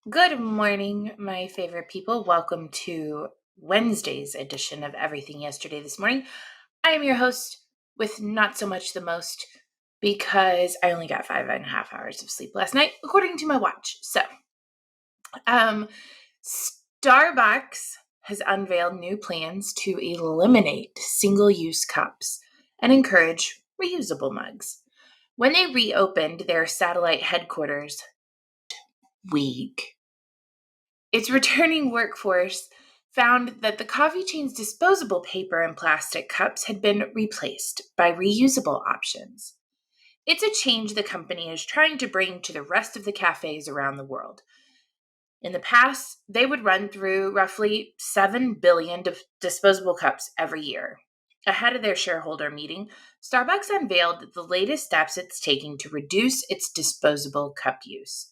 Good morning, my favorite people. Welcome to Wednesday's edition of Everything Yesterday This Morning. I am your host with not so much the most because I only got 5.5 hours of sleep last night, according to my watch. So, Starbucks has unveiled new plans to eliminate single-use cups and encourage reusable mugs. When they reopened their satellite headquarters week, its returning workforce found that the coffee chain's disposable paper and plastic cups had been replaced by reusable options. It's a change the company is trying to bring to the rest of the cafes around the world. In the past, they would run through roughly 7 billion disposable cups every year. Ahead of their shareholder meeting, Starbucks unveiled the latest steps it's taking to reduce its disposable cup use.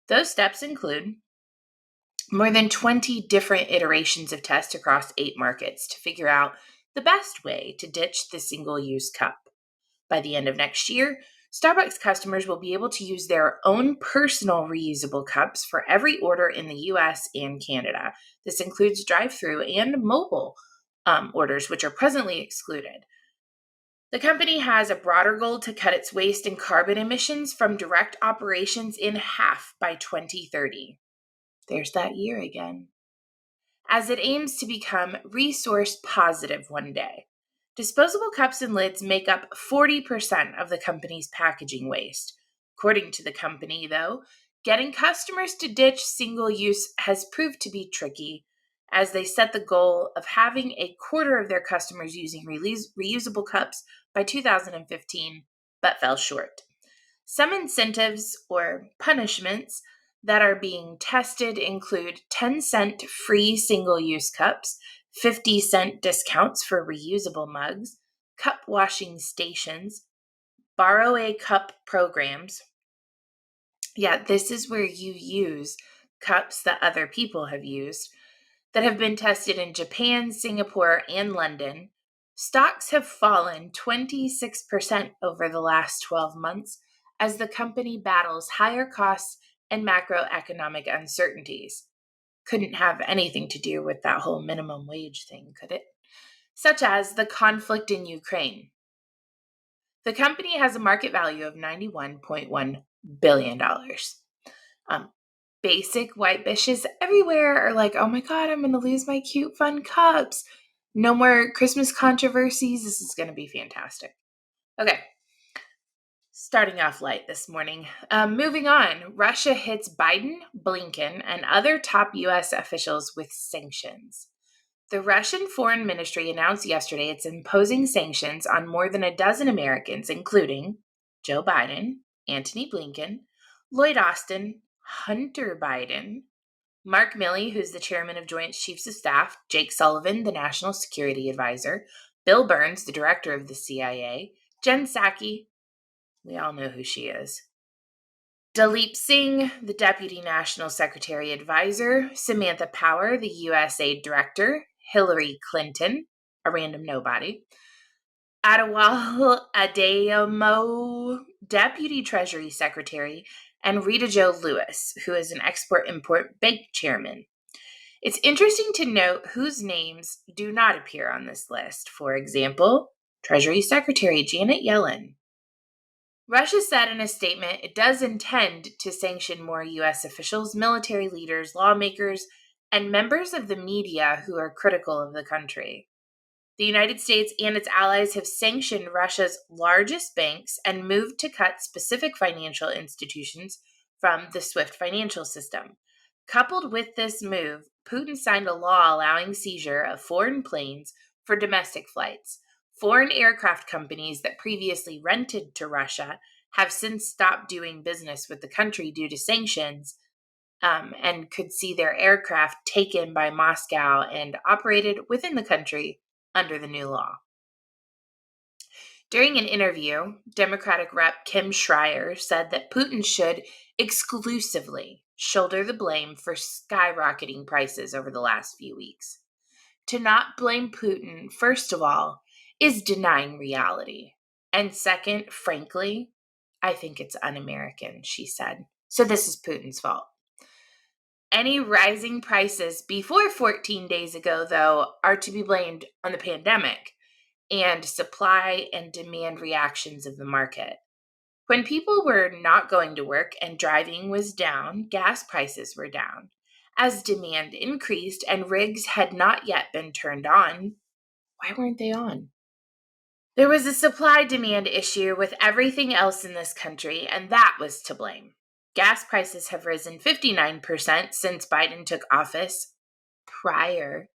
Those steps include more than 20 different iterations of tests across 8 markets to figure out the best way to ditch the single-use cup. By the end of next year, Starbucks customers will be able to use their own personal reusable cups for every order in the US and Canada. This includes drive-through and mobile orders, which are presently excluded. The company has a broader goal to cut its waste and carbon emissions from direct operations in half by 2030. There's that year again. As it aims to become resource positive one day. Disposable cups and lids make up 40% of the company's packaging waste. According to the company, though, getting customers to ditch single use has proved to be tricky, as they set the goal of having a quarter of their customers using reusable cups by 2015, but fell short. Some incentives or punishments that are being tested include 10-cent free single-use cups, 50-cent discounts for reusable mugs, cup washing stations, borrow a cup programs. Yeah, this is where you use cups that other people have used that have been tested in Japan, Singapore, and London. Stocks have fallen 26% over the last 12 months as the company battles higher costs and macroeconomic uncertainties. Couldn't have anything to do with that whole minimum wage thing, could it? Such as the conflict in Ukraine. The company has a market value of $91.1 billion. Basic white bitches everywhere are like, oh my God, I'm going to lose my cute, fun cups. No more Christmas controversies. This is going to be fantastic. Okay. Starting off light this morning. Moving on, Russia hits Biden, Blinken, and other top U.S. officials with sanctions. The Russian Foreign Ministry announced yesterday it's imposing sanctions on more than a dozen Americans, including Joe Biden, Antony Blinken, Lloyd Austin, Hunter Biden, Mark Milley, who's the chairman of Joint Chiefs of Staff, Jake Sullivan, the National Security Advisor, Bill Burns, the director of the CIA, Jen Psaki, we all know who she is, Dalip Singh, the Deputy National Secretary Advisor, Samantha Power, the USAID Director, Hillary Clinton, a random nobody, Adewale Adeyemo, Deputy Treasury Secretary, and Rita Jo Lewis, who is an Export-Import Bank chairman. It's interesting to note whose names do not appear on this list. For example, Treasury Secretary Janet Yellen. Russia said in a statement it does intend to sanction more U.S. officials, military leaders, lawmakers, and members of the media who are critical of the country. The United States and its allies have sanctioned Russia's largest banks and moved to cut specific financial institutions from the SWIFT financial system. Coupled with this move, Putin signed a law allowing seizure of foreign planes for domestic flights. Foreign aircraft companies that previously rented to Russia have since stopped doing business with the country due to sanctions, and could see their aircraft taken by Moscow and operated within the country under the new law. During an interview, Democratic Rep. Kim Schreier said that Putin should exclusively shoulder the blame for skyrocketing prices over the last few weeks. To not blame Putin, first of all, is denying reality. And second, frankly, I think it's un-American, she said. So this is Putin's fault. Any rising prices before 14 days ago, though, are to be blamed on the pandemic and supply and demand reactions of the market. When people were not going to work and driving was down, gas prices were down. As demand increased and rigs had not yet been turned on, why weren't they on? There was a supply-demand issue with everything else in this country, and that was to blame. Gas prices have risen 59% since Biden took office, prior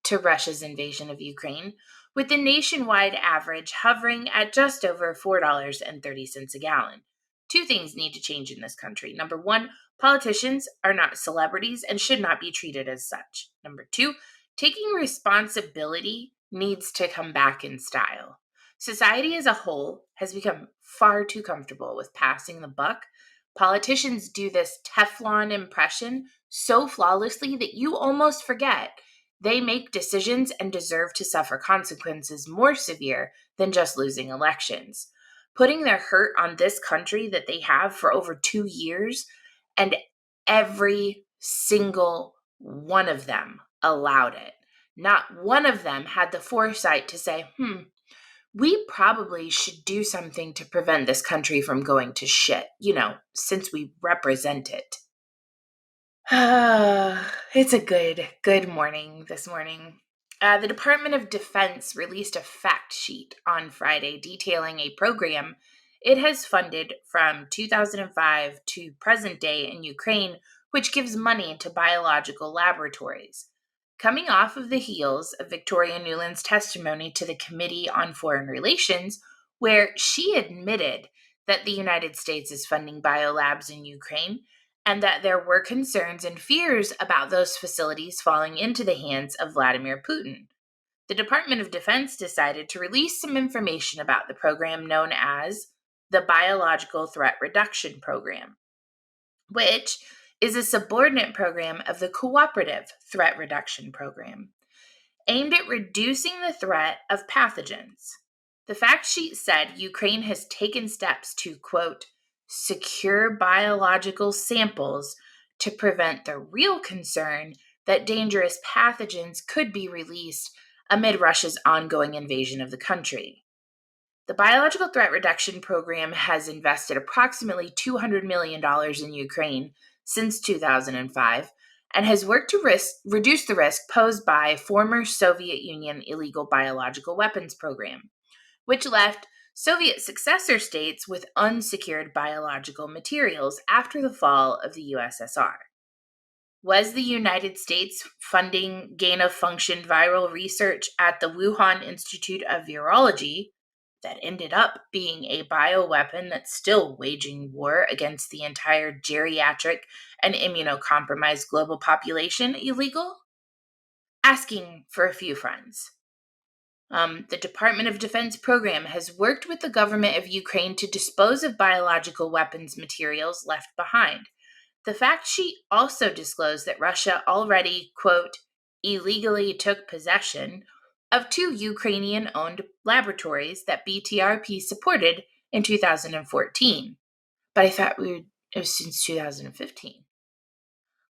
to Russia's invasion of Ukraine, with the nationwide average hovering at just over $4.30 a gallon. Two things need to change in this country. Number one, politicians are not celebrities and should not be treated as such. Number two, taking responsibility needs to come back in style. Society as a whole has become far too comfortable with passing the buck. Politicians do this Teflon impression so flawlessly that you almost forget they make decisions and deserve to suffer consequences more severe than just losing elections. Putting their hurt on this country that they have for over 2 years, and every single one of them allowed it. Not one of them had the foresight to say, we probably should do something to prevent this country from going to shit, since we represent it. It's a good morning this morning. The Department of Defense released a fact sheet on Friday detailing a program it has funded from 2005 to present day in Ukraine, which gives money to biological laboratories. Coming off of the heels of Victoria Nuland's testimony to the Committee on Foreign Relations, where she admitted that the United States is funding biolabs in Ukraine, and that there were concerns and fears about those facilities falling into the hands of Vladimir Putin. The Department of Defense decided to release some information about the program known as the Biological Threat Reduction Program, which is a subordinate program of the Cooperative Threat Reduction Program, aimed at reducing the threat of pathogens. The fact sheet said Ukraine has taken steps to, quote, secure biological samples to prevent the real concern that dangerous pathogens could be released amid Russia's ongoing invasion of the country. The Biological Threat Reduction Program has invested approximately $200 million in Ukraine since 2005 and has worked to reduce the risk posed by former Soviet Union illegal biological weapons program, which left Soviet successor states with unsecured biological materials after the fall of the USSR. Was the United States funding gain-of-function viral research at the Wuhan Institute of Virology that ended up being a bioweapon that's still waging war against the entire geriatric and immunocompromised global population illegal? Asking for a few friends. The Department of Defense program has worked with the government of Ukraine to dispose of biological weapons materials left behind. The fact sheet also disclosed that Russia already, quote, illegally took possession of 2 Ukrainian-owned laboratories that BTRP supported in 2014. But I thought it was since 2015.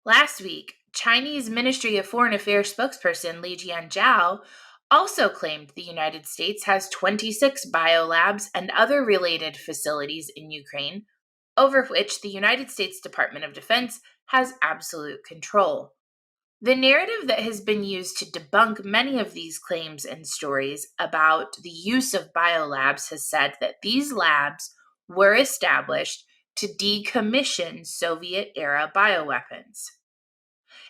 Last week, Chinese Ministry of Foreign Affairs spokesperson Li Jianzhao also claimed the United States has 26 biolabs and other related facilities in Ukraine, over which the United States Department of Defense has absolute control. The narrative that has been used to debunk many of these claims and stories about the use of biolabs has said that these labs were established to decommission Soviet-era bioweapons.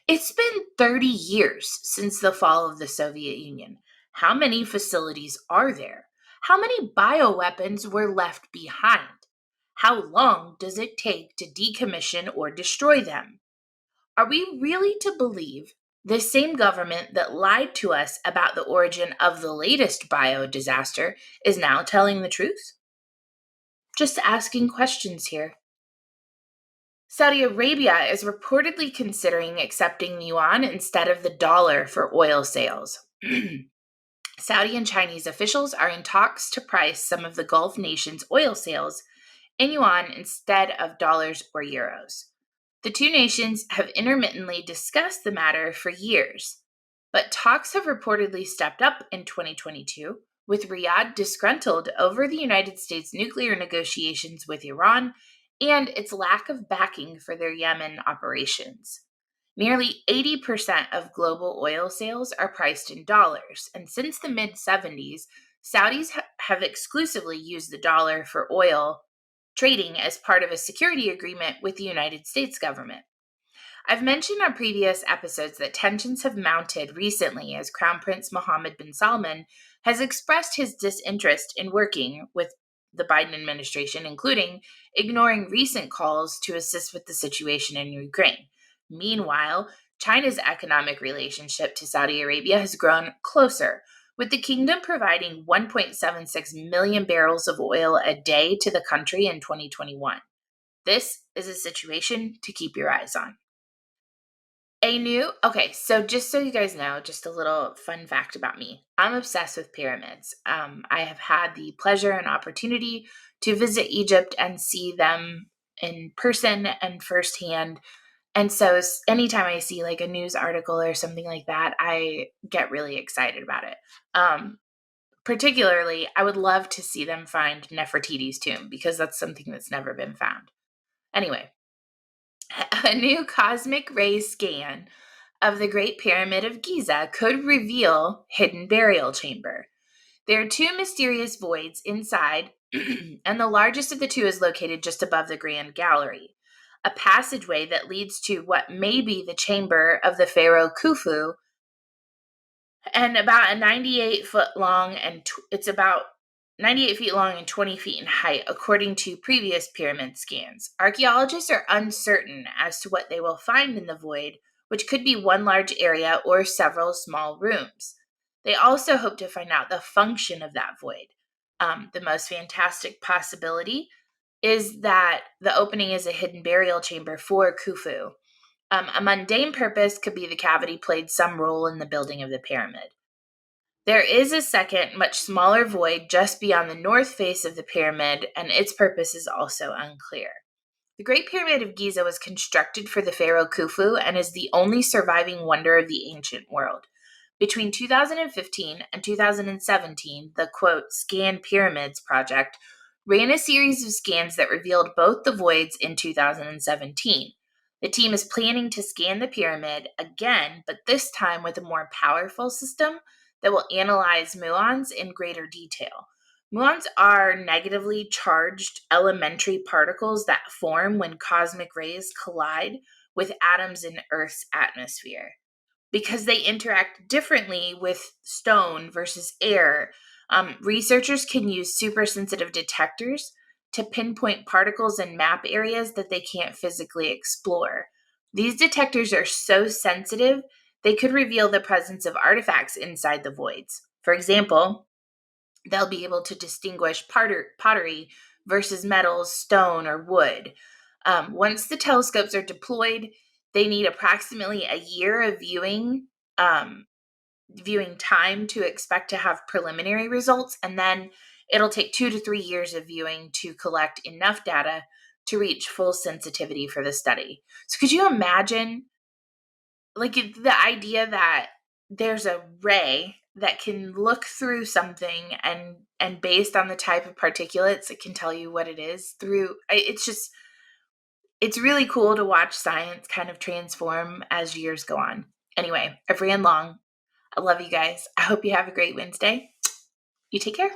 It's been 30 years since the fall of the Soviet Union. How many facilities are there? How many bioweapons were left behind? How long does it take to decommission or destroy them? Are we really to believe the same government that lied to us about the origin of the latest bio disaster is now telling the truth? Just asking questions here. Saudi Arabia is reportedly considering accepting Yuan instead of the dollar for oil sales. Saudi and Chinese officials are in talks to price some of the Gulf nations' oil sales in Yuan instead of dollars or euros. The two nations have intermittently discussed the matter for years, but talks have reportedly stepped up in 2022, with Riyadh disgruntled over the United States' nuclear negotiations with Iran and its lack of backing for their Yemen operations. Nearly 80% of global oil sales are priced in dollars, and since the mid 70s, Saudis have exclusively used the dollar for oil trading as part of a security agreement with the United States government. I've mentioned on previous episodes that tensions have mounted recently as Crown Prince Mohammed bin Salman has expressed his disinterest in working with the Biden administration, including ignoring recent calls to assist with the situation in Ukraine. Meanwhile, China's economic relationship to Saudi Arabia has grown closer, with the kingdom providing 1.76 million barrels of oil a day to the country in 2021. This is a situation to keep your eyes on. So just so you guys know, just a little fun fact about me. I'm obsessed with pyramids. I have had the pleasure and opportunity to visit Egypt and see them in person and firsthand. And so anytime I see like a news article or something like that, I get really excited about it. Particularly, I would love to see them find Nefertiti's tomb because that's something that's never been found. Anyway, a new cosmic ray scan of the Great Pyramid of Giza could reveal hidden burial chamber. There are two mysterious voids inside, and the largest of the two is located just above the Grand Gallery, a passageway that leads to what may be the chamber of the pharaoh Khufu, and about a 98 foot long, and it's about 98 feet long and 20 feet in height, according to previous pyramid scans. Archaeologists are uncertain as to what they will find in the void, which could be one large area or several small rooms. They also hope to find out the function of that void. The most fantastic possibility is that the opening is a hidden burial chamber for Khufu. A mundane purpose could be the cavity played some role in the building of the pyramid. There is a second, much smaller void just beyond the north face of the pyramid, and its purpose is also unclear. The Great Pyramid of Giza was constructed for the pharaoh Khufu and is the only surviving wonder of the ancient world. Between 2015 and 2017, the quote, Scan Pyramids project ran a series of scans that revealed both the voids in 2017. The team is planning to scan the pyramid again, but this time with a more powerful system that will analyze muons in greater detail. Muons are negatively charged elementary particles that form when cosmic rays collide with atoms in Earth's atmosphere. Because they interact differently with stone versus air, researchers can use supersensitive detectors to pinpoint particles and map areas that they can't physically explore. These detectors are so sensitive, they could reveal the presence of artifacts inside the voids. For example, they'll be able to distinguish pottery versus metals, stone, or wood. Once the telescopes are deployed, they need approximately a year of viewing time to expect to have preliminary results, and then it'll take 2 to 3 years of viewing to collect enough data to reach full sensitivity for the study. So could you imagine like the idea that there's a ray that can look through something and based on the type of particulates it can tell you what it is through it's really cool to watch science kind of transform as years go on. Anyway, I've ran long. I love you guys. I hope you have a great Wednesday. You take care.